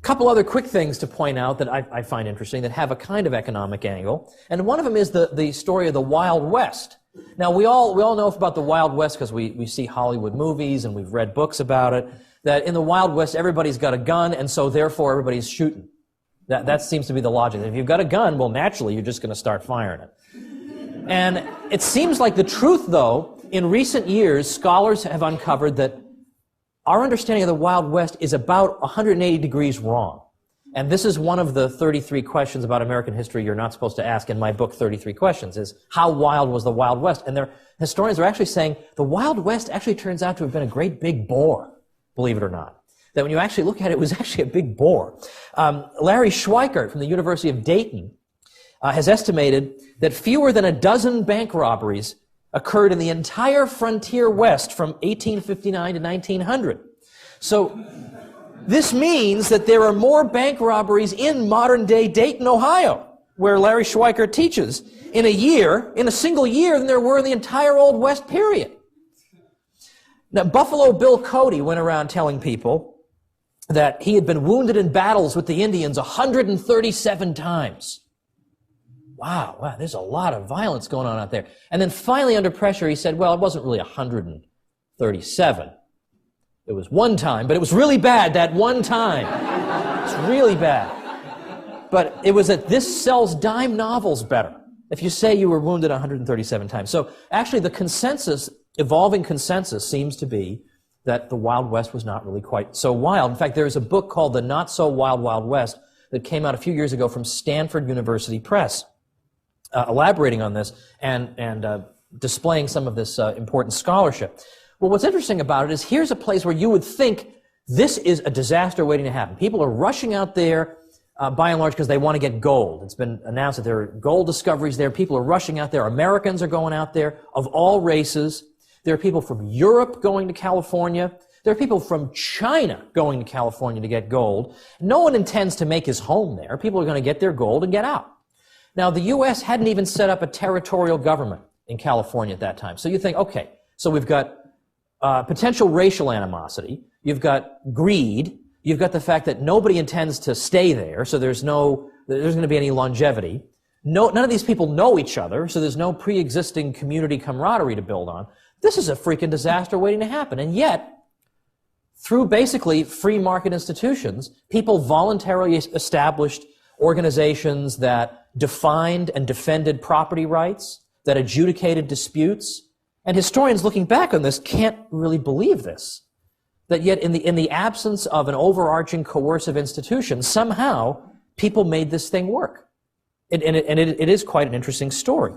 Couple other quick things to point out that I find interesting that have a kind of economic angle. And one of them is the story of the Wild West. Now, we all know about the Wild West because we see Hollywood movies and we've read books about it, that in the Wild West, everybody's got a gun, and so therefore everybody's shooting. That seems to be the logic. If you've got a gun, well, naturally, you're just going to start firing it. And it seems like the truth, though, in recent years, scholars have uncovered that our understanding of the Wild West is about 180 degrees wrong. And this is one of the 33 questions about American history you're not supposed to ask in my book, 33 Questions, is how wild was the Wild West? And historians are actually saying the Wild West actually turns out to have been a great big bore, believe it or not. That when you actually look at it, it was actually a big bore. Larry Schweikart from the University of Dayton has estimated that fewer than a dozen bank robberies occurred in the entire frontier west from 1859 to 1900. So this means that there are more bank robberies in modern-day Dayton, Ohio, where Larry Schweikart teaches, in a single year, than there were in the entire Old West period. Now, Buffalo Bill Cody went around telling people that he had been wounded in battles with the Indians 137 times. Wow, there's a lot of violence going on out there. And then finally, under pressure, he said, well, it wasn't really 137. It was one time, but it was really bad that one time. It's really bad. But it was that this sells dime novels better if you say you were wounded 137 times. So actually the evolving consensus seems to be that the Wild West was not really quite so wild. In fact, there's a book called The Not So Wild Wild West that came out a few years ago from Stanford University Press, elaborating on this and displaying some of this important scholarship. Well, what's interesting about it is here's a place where you would think this is a disaster waiting to happen. People are rushing out there, by and large, because they want to get gold. It's been announced that there are gold discoveries there. People are rushing out there. Americans are going out there of all races. There are people from Europe going to California. There are people from China going to California to get gold. No one intends to make his home there. People are going to get their gold and get out. Now, the U.S. hadn't even set up a territorial government in California at that time. So you think, okay, so we've got potential racial animosity. You've got greed. You've got the fact that nobody intends to stay there, so there's going to be any longevity. None of these people know each other, so there's no pre-existing community camaraderie to build on. This is a freaking disaster waiting to happen. And yet, through basically free market institutions, people voluntarily established organizations that defined and defended property rights, that adjudicated disputes. And historians looking back on this can't really believe this. That yet in the absence of an overarching coercive institution, somehow people made this thing work. And it is quite an interesting story.